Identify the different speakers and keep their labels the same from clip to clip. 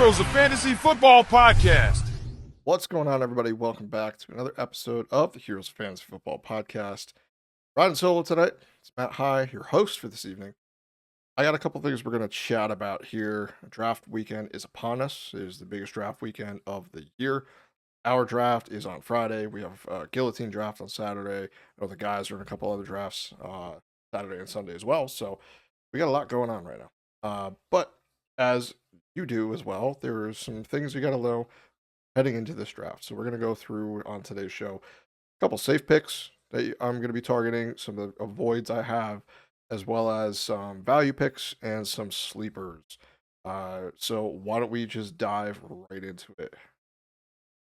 Speaker 1: Heroes of Fantasy Football Podcast.
Speaker 2: What's going on, everybody? Welcome back to another episode of the Heroes of Fantasy Football Podcast. Riding solo tonight. It's Matt High, your host for this evening. I got a couple things we're going to chat about here. Draft weekend is upon us. It is the biggest draft weekend of the year. Our draft is on Friday. We have a guillotine draft on Saturday. I know the guys are in a couple other drafts Saturday and Sunday as well. So we got a lot going on right now. But as you do as well, there are some things you got to know heading into this draft. So we're going to go through on today's show a couple safe picks that I'm going to be targeting, some of the voids I have, as well as some value picks and some sleepers. So why don't we just dive right into it?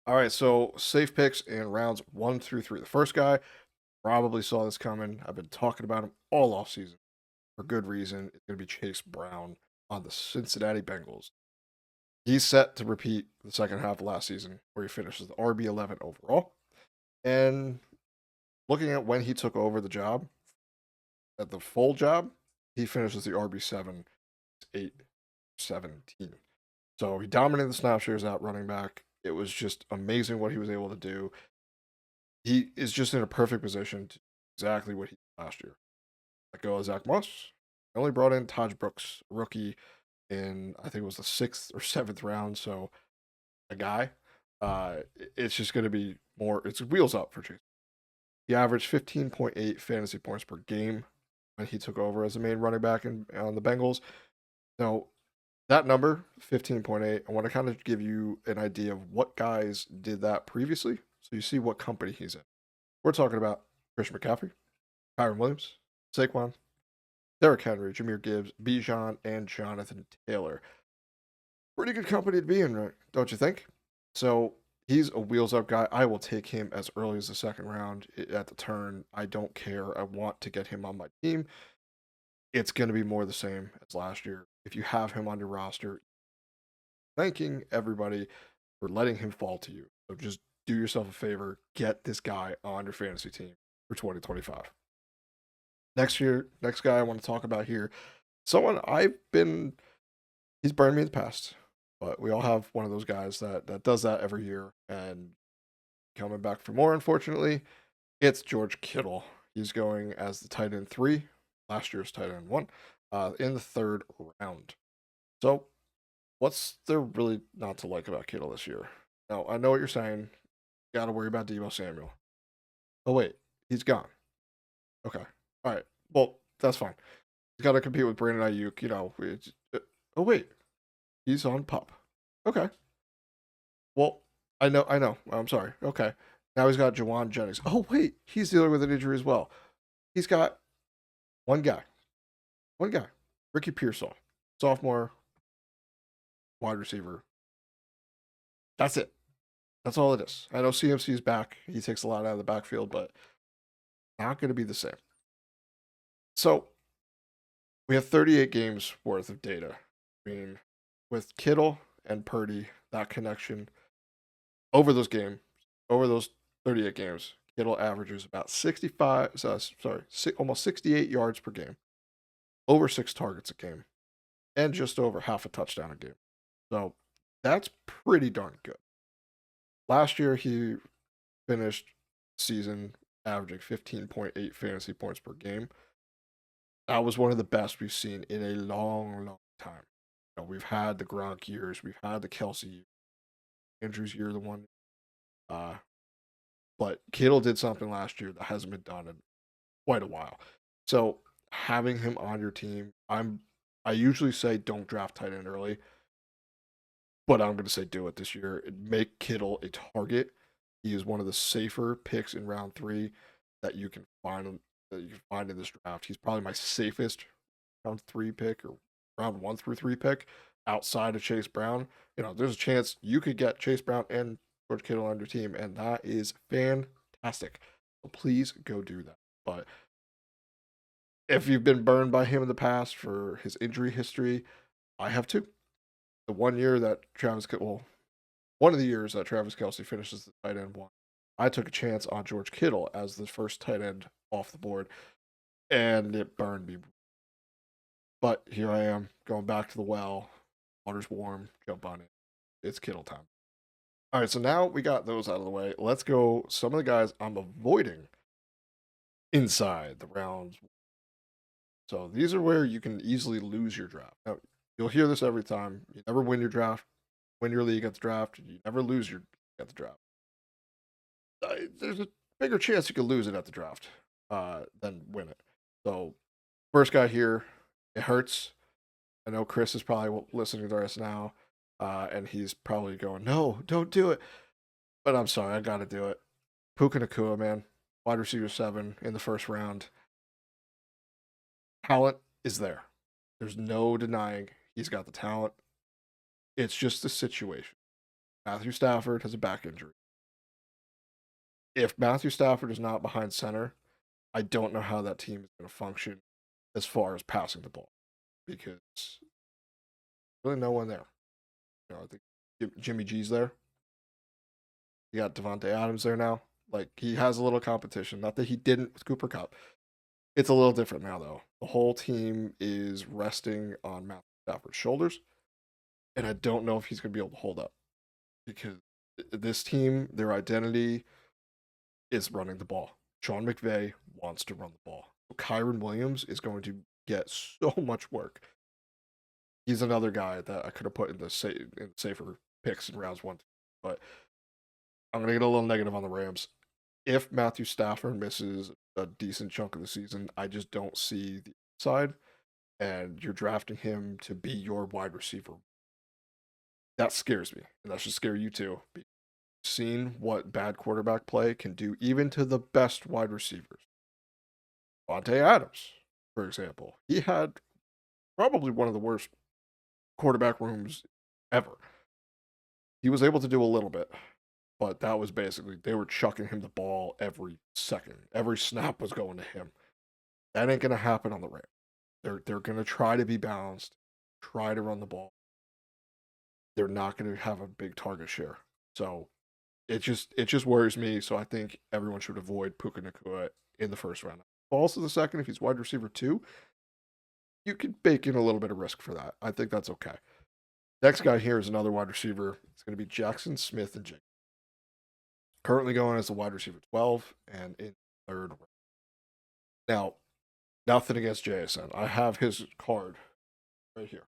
Speaker 2: All right, so safe picks in rounds 1 through 3. The first guy, probably saw this coming. I've been talking about him all offseason for good reason. It's going to be Chase Brown on the Cincinnati Bengals. He's set to repeat the second half of last season, where he finishes the RB11 overall. And looking at when he took over the job, at the full job, he finishes the RB7, 8-17. So he dominated the snap shares out running back. It was just amazing what he was able to do. He is just in a perfect position to do exactly what he did last year. Let go of Zach Moss. Only brought in Taj Brooks, rookie, in I think it was the 6th or 7th round. So a guy. It's just going to be more. It's wheels up for Chase. He averaged 15.8 fantasy points per game when he took over as the main running back on the Bengals. Now, that number, 15.8, I want to kind of give you an idea of what guys did that previously, so you see what company he's in. We're talking about Christian McCaffrey, Kyron Williams, Saquon, Derrick Henry, Jahmyr Gibbs, Bijan, and Jonathan Taylor. Pretty good company to be in, right? Don't you think? So he's a wheels up guy. I will take him as early as the second round at the turn. I don't care. I want to get him on my team. It's going to be more the same as last year. If you have him on your roster, thanking everybody for letting him fall to you. So just do yourself a favor. Get this guy on your fantasy team for 2025. Next guy I want to talk about here, someone he's burned me in the past, but we all have one of those guys that does that every year and coming back for more, unfortunately. It's George Kittle. He's going as the tight end 3, last year's tight end 1, in the 3rd round. So what's there really not to like about Kittle this year? Now, I know what you're saying. Got to worry about Deebo Samuel. Oh, wait. He's gone. Okay. All right. Well, that's fine. He's got to compete with Brandon Ayuk. Oh, wait. He's on PUP. Okay. Well, I know. I'm sorry. Okay. Now he's got Jawan Jennings. Oh, wait. He's dealing with an injury as well. He's got one guy. Ricky Pearsall. Sophomore wide receiver. That's it. That's all it is. I know CMC is back. He takes a lot out of the backfield, but not going to be the same. So we have 38 games worth of data. I mean, with Kittle and Purdy, that connection over those 38 games, Kittle averages about almost 68 yards per game, over 6 targets a game, and just over half a touchdown a game. So that's pretty darn good. Last year, he finished season averaging 15.8 fantasy points per game. That was one of the best we've seen in a long, long time. We've had the Gronk years, we've had the Kelsey years, Andrews year, the one. But Kittle did something last year that hasn't been done in quite a while. So having him on your team, I usually say don't draft tight end early, but I'm going to say do it this year. Make Kittle a target. He is one of the safer picks in round 3 that you can find in this draft. He's probably my safest round 3 pick or round 1 through 3 pick outside of Chase Brown. There's a chance you could get Chase Brown and George Kittle on your team, and that is fantastic. So please go do that. But if you've been burned by him in the past for his injury history, I have too. The one of the years that Travis Kelce finishes the tight end 1, I took a chance on George Kittle as the first tight end off the board, and it burned me. But here I am, going back to the well. Water's warm, jump on it. it's Kittle time. All right, so now we got those out of the way. Let's go some of the guys I'm avoiding inside the rounds. So these are where you can easily lose your draft. Now, you'll hear this every time. You never win your draft, win your league at the draft. You never lose your at the draft. There's a bigger chance you could lose it at the draft than win it. So first guy here, it hurts. I know Chris is probably listening to us now, and he's probably going, "No, don't do it." But I'm sorry, I got to do it. Puka Nacua, man, wide receiver 7 in the first round. Talent is there. There's no denying he's got the talent. It's just the situation. Matthew Stafford has a back injury. If Matthew Stafford is not behind center, I don't know how that team is going to function as far as passing the ball because really no one there. You know, I think Jimmy G's there. You got Devontae Adams there now. Like, he has a little competition. Not that he didn't with Cooper Kupp. It's a little different now, though. The whole team is resting on Matthew Stafford's shoulders, and I don't know if he's going to be able to hold up because this team, their identity is running the ball. Sean McVay wants to run the ball. So Kyron Williams is going to get so much work. He's another guy that I could have put in the safer picks in rounds 1, but I'm going to get a little negative on the Rams. If Matthew Stafford misses a decent chunk of the season, I just don't see the upside, and you're drafting him to be your wide receiver. That scares me, and that should scare you too. Seen what bad quarterback play can do even to the best wide receivers. Devontae Adams, for example, he had probably one of the worst quarterback rooms ever. He was able to do a little bit, but that was basically, they were chucking him the ball every second. Every snap was going to him. That ain't going to happen on the Rams. They're going to try to be balanced, try to run the ball. They're not going to have a big target share. So it just worries me. So I think everyone should avoid Puka Nacua in the first round. Also, the second, if he's wide receiver 2, you could bake in a little bit of risk for that. I think that's okay. Next guy here is another wide receiver. It's going to be Jackson Smith and Jake. Currently going as a wide receiver 12 and in third round. Now, nothing against JSN. I have his card right here.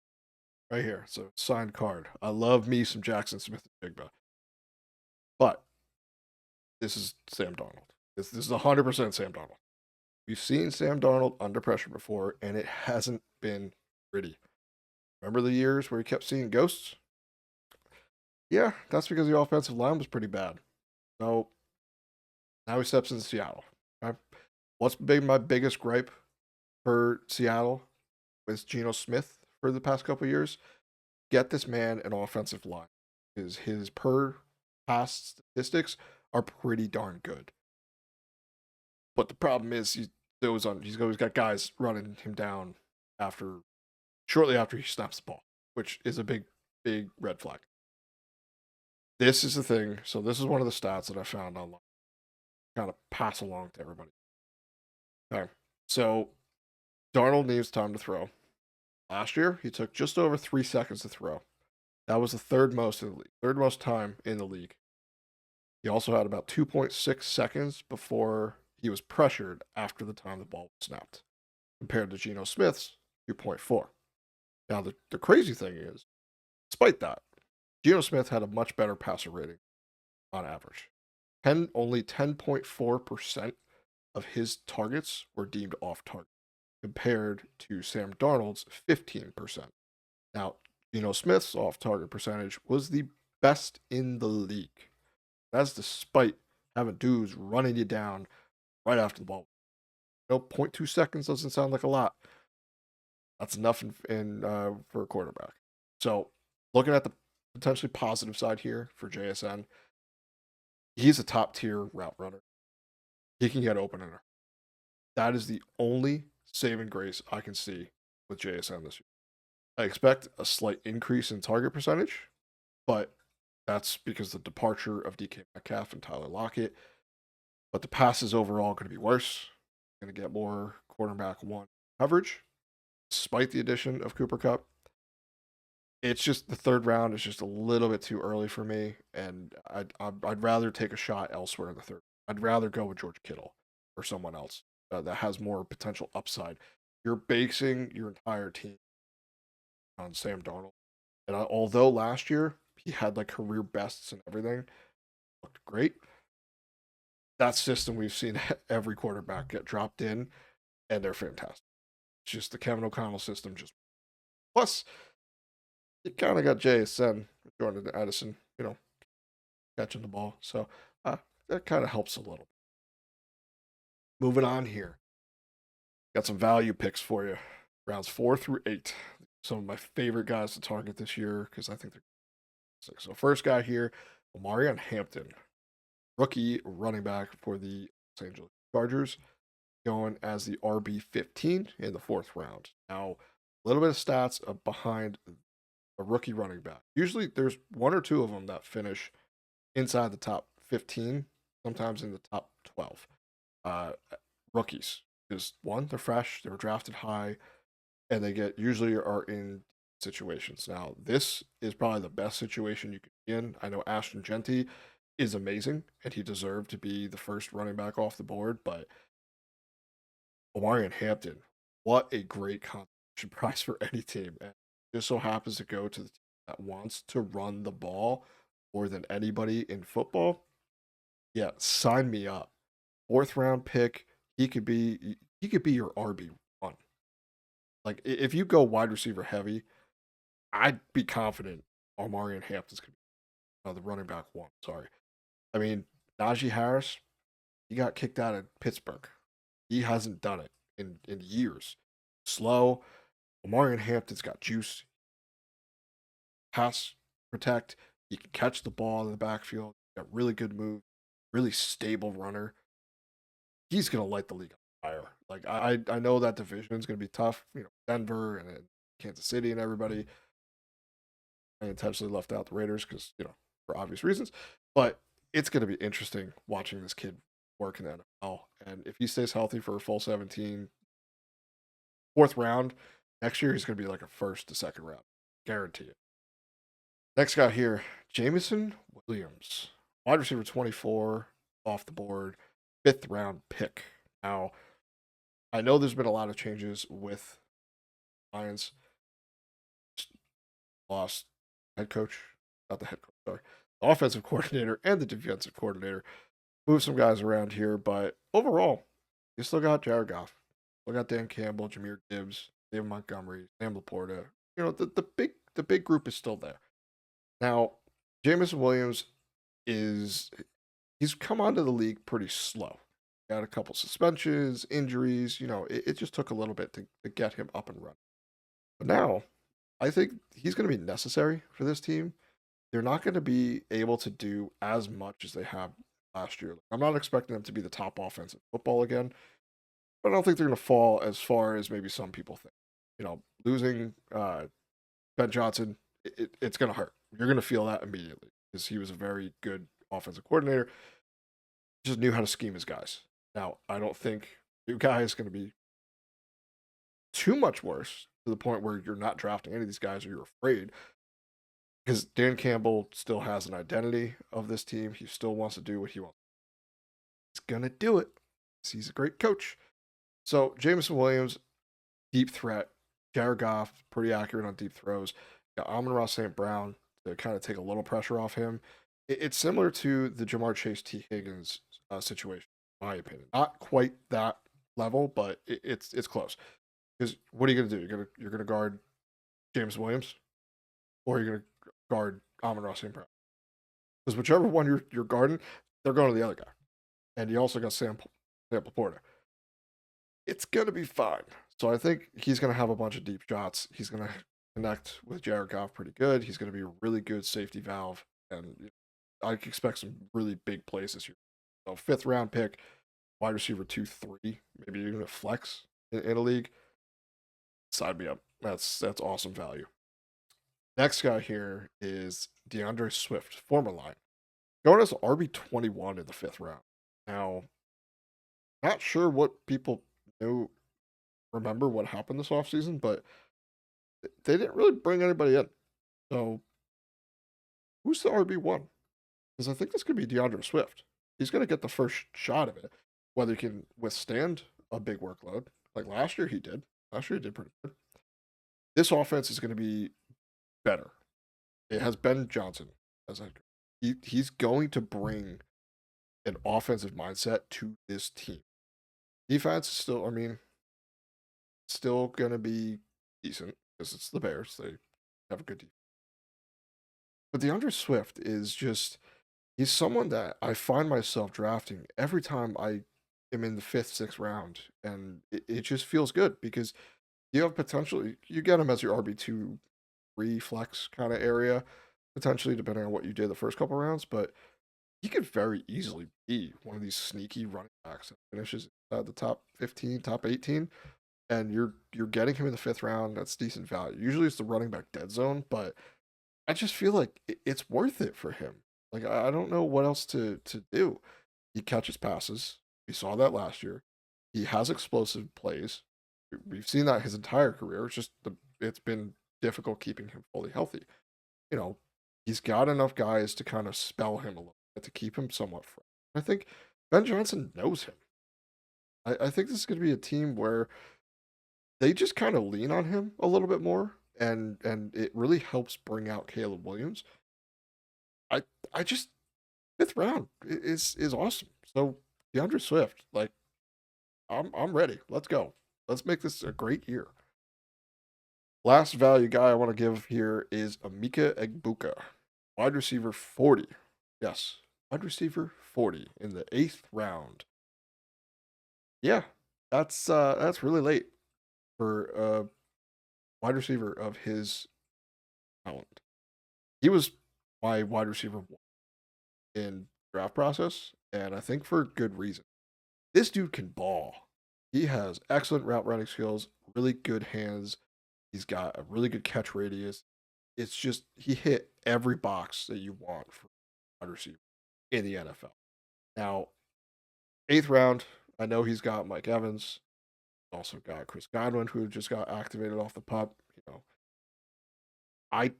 Speaker 2: Right here. So, signed card. I love me some Jackson Smith and Jigba. But this is Sam Darnold. This is 100% Sam Darnold. We've seen Sam Darnold under pressure before, and it hasn't been pretty. Remember the years where he kept seeing ghosts? Yeah, that's because the offensive line was pretty bad. So now he steps into Seattle. Okay? What's been my biggest gripe for Seattle with Geno Smith for the past couple of years? Get this man an offensive line. His per pass statistics are pretty darn good. But the problem is he's always got guys running him down shortly after he snaps the ball, which is a big red flag. This is the thing. So this is one of the stats that I found online. Kind of pass along to everybody. Okay. So Darnold needs time to throw. Last year, he took just over 3 seconds to throw. That was the third most in the league. Third most time in the league. He also had about 2.6 seconds before he was pressured after the time the ball was snapped, compared to Geno Smith's 2.4. Now, the crazy thing is, despite that, Geno Smith had a much better passer rating on average. Only 10.4% of his targets were deemed off target, compared to Sam Darnold's 15%. Now, Geno Smith's off target percentage was the best in the league. That's despite having dudes running you down right after the ball. 0.2 seconds doesn't sound like a lot. That's enough for a quarterback. So, looking at the potentially positive side here for JSN, he's a top tier route runner. He can get open in her. That is the only saving grace I can see with JSN this year. I expect a slight increase in target percentage, but that's because the departure of DK Metcalf and Tyler Lockett. But the pass is overall going to be worse. Going to get more quarterback 1 coverage, despite the addition of Cooper Kupp. It's just the third round is just a little bit too early for me, and I'd rather take a shot elsewhere in the third. I'd rather go with George Kittle or someone else that has more potential upside. You're basing your entire team on Sam Darnold, and although last year he had like career bests and everything, looked great. That system we've seen every quarterback get dropped in, and they're fantastic. It's just the Kevin O'Connell system. Just plus, you kind of got JSN, Jordan Addison, catching the ball. So that kind of helps a little. Moving on here. Got some value picks for you. Rounds 4 through 8. Some of my favorite guys to target this year because I think they're sick. So first guy here, Omarion Hampton, rookie running back for the Los Angeles Chargers, going as the RB15 in the 4th round. Now, a little bit of stats behind a rookie running back. Usually there's one or two of them that finish inside the top 15, sometimes in the top 12. Rookies, because one, they're fresh, they were drafted high, and they usually are in situations. Now, this is probably the best situation you could be in. I know Ashton Genty is amazing, and he deserved to be the first running back off the board, but Omarion Hampton, what a great compensation price for any team. And just so happens to go to the team that wants to run the ball more than anybody in football. Yeah, sign me up. 4th round pick, he could be your RB1. Like if you go wide receiver heavy, I'd be confident Omarion Hampton's going to be the running back one. Sorry. I mean, Najee Harris, he got kicked out of Pittsburgh. He hasn't done it in years. Slow. Omarion Hampton's got juice. Pass, protect. He can catch the ball in the backfield. Got really good move. Really stable runner. He's gonna light the league on fire. Like I know that division is gonna be tough. Denver and Kansas City and everybody. I intentionally left out the Raiders because for obvious reasons, but it's gonna be interesting watching this kid work in the NFL. And if he stays healthy for a full 17, 4th round next year, he's gonna be like a 1st to 2nd round, guarantee it. Next guy here, Jameson Williams, wide receiver 24, off the board, 5th round pick. Now, I know there's been a lot of changes with Lions. Lost head coach, not the head coach, sorry, the offensive coordinator and the defensive coordinator. Moved some guys around here, but overall, you still got Jared Goff, still got Dan Campbell, Jahmyr Gibbs, David Montgomery, Sam Laporta. The big group is still there. Now, Jameson Williams he's come onto the league pretty slow. Got a couple suspensions, injuries. It just took a little bit to get him up and running. But now, I think he's going to be necessary for this team. They're not going to be able to do as much as they have last year. I'm not expecting them to be the top offense in football again, but I don't think they're going to fall as far as maybe some people think. Losing Ben Johnson, it's going to hurt. You're going to feel that immediately because he was a very good offensive coordinator. Just knew how to scheme his guys. Now, I don't think new guy is going to be too much worse to the point where you're not drafting any of these guys or you're afraid. Because Dan Campbell still has an identity of this team. He still wants to do what he wants. He's going to do it. He's a great coach. So, Jameson Williams, deep threat. Jared Goff, pretty accurate on deep throws. Got Amon-Ra St. Brown to kind of take a little pressure off him. It's similar to the Jamar Chase T. Higgins situation, in my opinion. Not quite that level, but it's close. Because what are you going to do? You're gonna guard James Williams, or you're going to guard Amon-Ra St. Brown? Because whichever one you're guarding, they're going to the other guy, and you also got Sam Laporta. It's going to be fine. So I think he's going to have a bunch of deep shots. He's going to connect with Jared Goff pretty good. He's going to be a really good safety valve, and I expect some really big plays this year. So 5th round pick, wide receiver 2-3, maybe even a flex in a league. Sign me up. That's awesome value. Next guy here is DeAndre Swift, former Lion, going as RB21 in the 5th round. Now, not sure what people remember what happened this offseason, but they didn't really bring anybody in. So who's the RB1? Because I think this could be DeAndre Swift. He's going to get the first shot of it, whether he can withstand a big workload. Like last year he did. Last year he did pretty good. This offense is going to be better. It has Ben Johnson as a he's going to bring an offensive mindset to this team. Defense is still, I mean, still going to be decent because it's the Bears. They have a good defense. But DeAndre Swift is just, he's someone that I find myself drafting every time I am in the fifth, sixth round. And it just feels good because you have potential, you get him as your RB2 reflex kind of area, potentially, depending on what you did the first couple rounds. But he could very easily be one of these sneaky running backs that finishes the top 15, top 18, and you're getting him in the fifth round. That's decent value. Usually it's the running back dead zone, but I just feel like it's worth it for him. Like I don't know what else to do. He catches passes. We saw that last year. He has explosive plays. We've seen that his entire career. It's just it's been difficult keeping him fully healthy. You know, he's got enough guys to kind of spell him a little bit to keep him somewhat fresh. I think Ben Johnson knows him. I think this is going to be a team where they just kind of lean on him a little bit more, and it really helps bring out Caleb Williams. I I just fifth round is awesome. So DeAndre Swift, like I'm ready. Let's go. Let's make this a great year. Last value guy I want to give here is Emeka Egbuka, wide receiver 40. Yes, wide receiver 40 in the eighth round. Yeah, that's really late for a wide receiver of his talent. He was my wide receiver in draft process, and I think for good reason. This dude can ball. He has excellent route running skills, really good hands. He's got a really good catch radius. It's just he hit every box that you want for wide receiver in the NFL. Now, eighth round, I know he's got Mike Evans, also got Chris Godwin, who just got activated off the pup. You know, I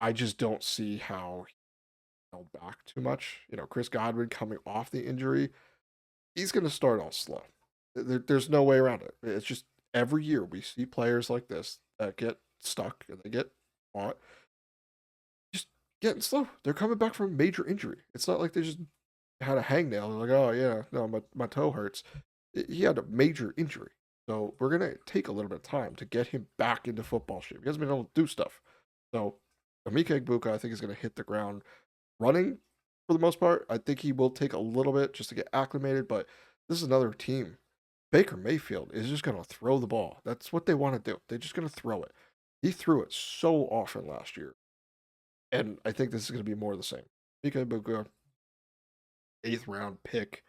Speaker 2: I just don't see how he held back too much. You know, Chris Godwin coming off the injury, he's going to start off slow. There's no way around it. It's just every year we see players like this that get stuck and they get caught, just getting slow. They're coming back from a major injury. It's not like they just had a hangnail. They're like, oh yeah, no, my toe hurts. He had a major injury. So we're gonna take a little bit of time to get him back into football shape. He hasn't been able to do stuff. So Emeka Egbuka, I think, is gonna hit the ground running for the most part. I think he will take a little bit just to get acclimated, but this is another team. Baker Mayfield is just gonna throw the ball. That's what they want to do. They're just gonna throw it. He threw it so often last year, and I think this is gonna be more of the same. Emeka Egbuka, eighth round pick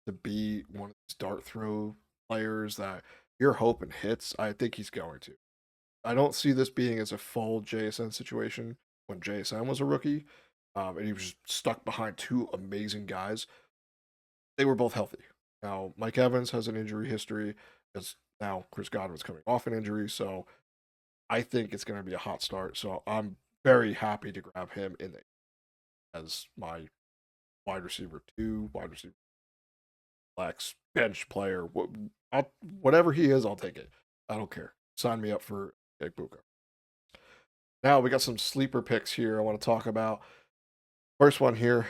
Speaker 2: to be one of these dart throw players that you're hoping hits. I think he's going to. I don't see this being as a full JSN situation when JSN was a rookie, and he was just stuck behind two amazing guys. They were both healthy. Now Mike Evans has an injury history, as now Chris Godwin's coming off an injury, so I think it's going to be a hot start. So I'm very happy to grab him in the, as my wide receiver two, wide receiver flex, bench player, whatever he is, I'll take it. I don't care. Sign me up for Egbuka. Now we got some sleeper picks here I want to talk about. First one here,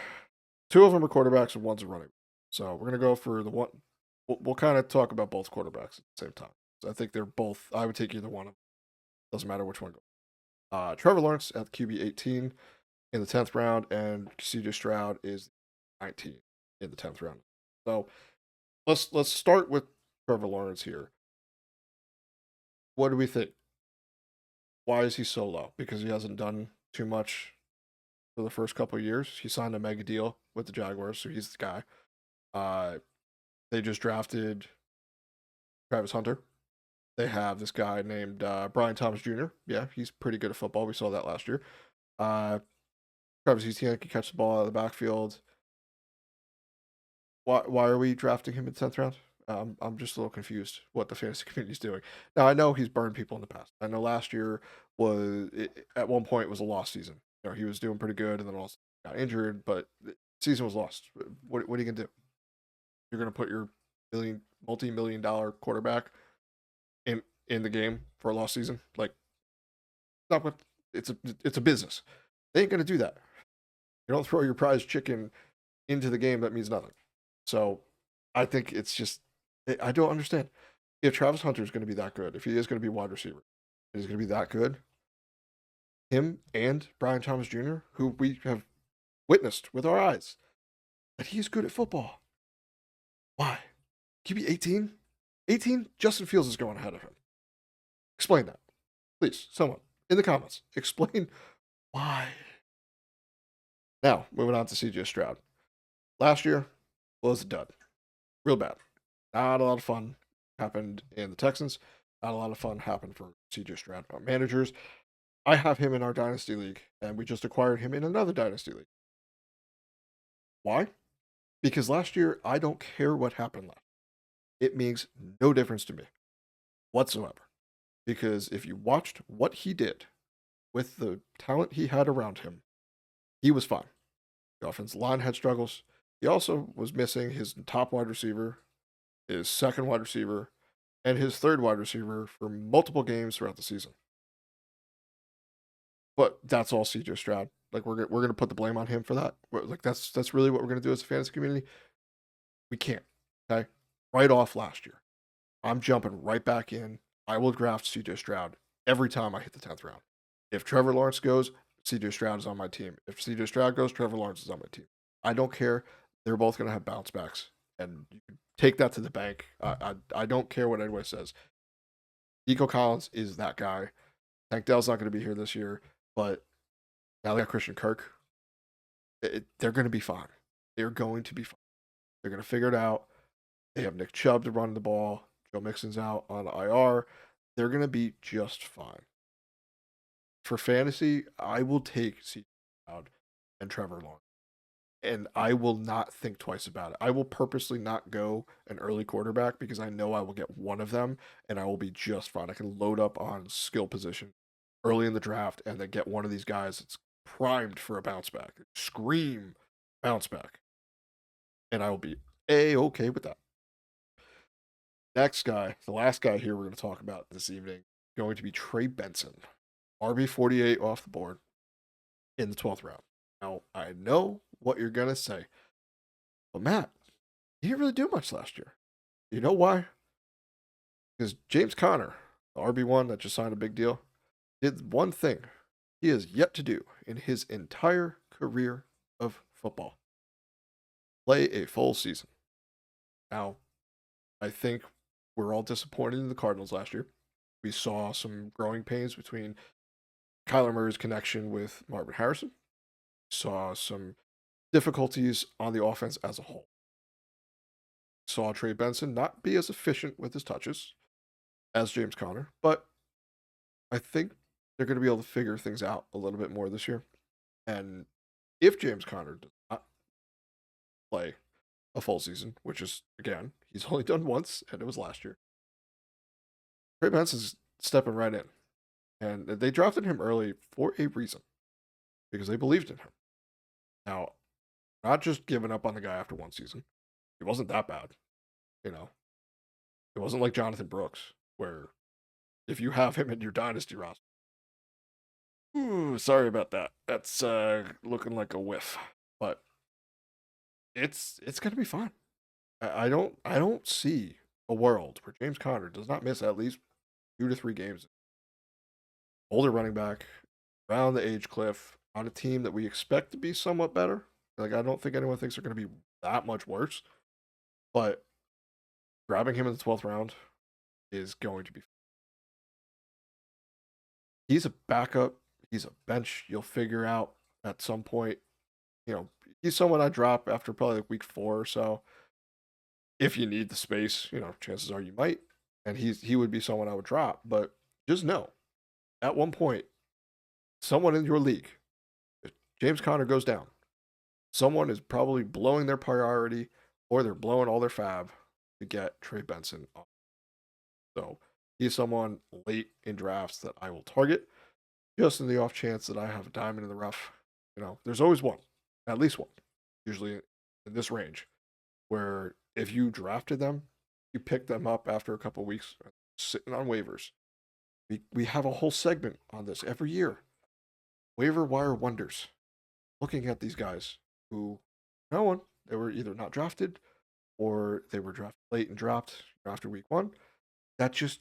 Speaker 2: two of them are quarterbacks and one's a running. So we're gonna go for the one. We'll kind of talk about both quarterbacks at the same time. So I think they're both. I would take either one of them. Doesn't matter which one goes. Trevor Lawrence at QB 18 in the 10th round, and CJ Stroud is 19 in the 10th round. So let's start with Trevor Lawrence here. What do we think? Why is he so low? Because he hasn't done too much for the first couple of years. He signed a mega deal with the Jaguars, so he's the guy. They just drafted Travis Hunter. They have this guy named Brian Thomas Jr. Yeah, he's pretty good at football. We saw that last year. Travis Etienne can catch the ball out of the backfield. Why are we drafting him in the 10th round? I'm just a little confused what the fantasy community is doing. Now I know he's burned people in the past. I know last year at one point was a lost season. He was doing pretty good, and then also got injured, but the season was lost. What are you gonna do? You're gonna put your multi-million-dollar quarterback in the game for a lost season? Like, not what it's a business. They ain't gonna do that. You don't throw your prize chicken into the game that means nothing. So I think it's just I don't understand. If Travis Hunter is going to be that good, if he is going to be wide receiver, he's going to be that good. Him and Brian Thomas Jr., who we have witnessed with our eyes, that he's good at football. Why? QB 18? 18? Justin Fields is going ahead of him. Explain that. Please, someone in the comments, explain why. Now, moving on to CJ Stroud. Last year was a dud. Real bad. Not a lot of fun happened in the Texans. Not a lot of fun happened for CJ Stroud, our managers. I have him in our Dynasty League, and we just acquired him in another Dynasty League. Why? Because last year, I don't care what happened last. It makes no difference to me whatsoever. Because if you watched what he did with the talent he had around him, he was fine. The offensive line had struggles. He also was missing his top wide receiver, his second wide receiver, and his third wide receiver for multiple games throughout the season. But that's all CJ Stroud. Like we're gonna put the blame on him for that. Like that's really what we're gonna do as a fantasy community. We can't. Okay, right off last year, I'm jumping right back in. I will draft CJ Stroud every time I hit the 10th round. If Trevor Lawrence goes, CJ Stroud is on my team. If CJ Stroud goes, Trevor Lawrence is on my team. I don't care. They're both gonna have bounce backs, and you can take that to the bank. I don't care what anyone says. Nico Collins is that guy. Tank Dell's not going to be here this year, but now they got Christian Kirk. They're going to be fine. They're going to be fine. They're going to figure it out. They have Nick Chubb to run the ball. Joe Mixon's out on IR. They're going to be just fine. For fantasy, I will take C. Stroud and Trevor Lawrence. And I will not think twice about it. I will purposely not go an early quarterback because I know I will get one of them and I will be just fine. I can load up on skill position early in the draft and then get one of these guys that's primed for a bounce back. Scream bounce back. And I will be A-okay with that. Next guy, the last guy here we're going to talk about this evening, going to be Trey Benson. RB48 off the board in the 12th round. Now, I know what you're going to say, but Matt, he didn't really do much last year. You know why? Because James Conner, the RB1 that just signed a big deal, did one thing he has yet to do in his entire career of football. Play a full season. Now, I think we're all disappointed in the Cardinals last year. We saw some growing pains between Kyler Murray's connection with Marvin Harrison. Saw some difficulties on the offense as a whole. Saw Trey Benson not be as efficient with his touches as James Conner, but I think they're going to be able to figure things out a little bit more this year. And if James Conner does not play a full season, which is, again, he's only done once, and it was last year, Trey Benson's stepping right in. And they drafted him early for a reason, because they believed in him. Now, not just giving up on the guy after one season. He wasn't that bad, you know. It wasn't like Jonathan Brooks, where if you have him in your dynasty roster, ooh, sorry about that. That's looking like a whiff, but it's gonna be fine. I don't see a world where James Conner does not miss at least 2 to 3 games. Older running back, around the age cliff, on a team that we expect to be somewhat better. Like, I don't think anyone thinks they're going to be that much worse. But grabbing him in the 12th round is going to be. He's a backup. He's a bench. You'll figure out at some point. He's someone I drop after probably like week 4 or so. If you need the space, chances are you might. And he would be someone I would drop. But just know, at one point, someone in your league, if James Conner goes down, someone is probably blowing their priority or they're blowing all their fab to get Trey Benson on. So he's someone late in drafts that I will target, just in the off chance that I have a diamond in the rough. There's always one, at least one, usually in this range, where if you drafted them, you pick them up after a couple of weeks, sitting on waivers. We have a whole segment on this every year. Waiver wire wonders. Looking at these guys who, they were either not drafted or they were drafted late and dropped after week 1. That just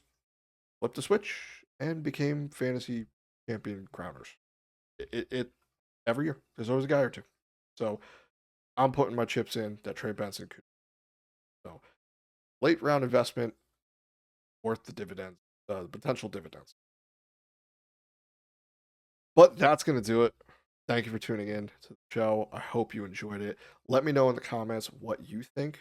Speaker 2: flipped the switch and became fantasy champion crowners. It every year. There's always a guy or two. So I'm putting my chips in that Trey Benson could. So late round investment worth the dividends, the potential dividends. But that's going to do it. Thank you for tuning in to the show. I hope you enjoyed it. Let me know in the comments what you think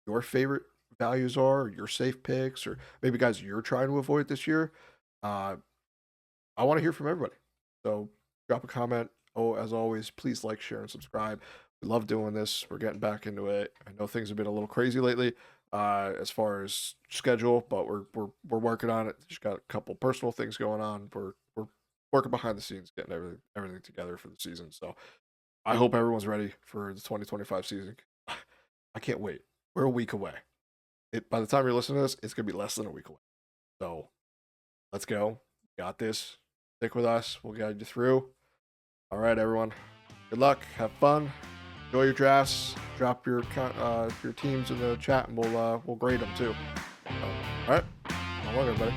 Speaker 2: your favorite values are, or your safe picks, or maybe guys you're trying to avoid this year. I want to hear from everybody. So drop a comment. Oh, as always, please like, share, and subscribe. We love doing this. We're getting back into it. I know things have been a little crazy lately as far as schedule, but we're working on it. Just got a couple personal things going on. We're working behind the scenes, getting everything together for the season. So I hope everyone's ready for the 2025 season. I can't wait. We're a week away. By the time you're listening to this, it's going to be less than a week away. So let's go. Got this. Stick with us. We'll guide you through. All right, everyone. Good luck. Have fun. Enjoy your drafts. Drop your teams in the chat, and we'll grade them too. All right. Good luck, everybody.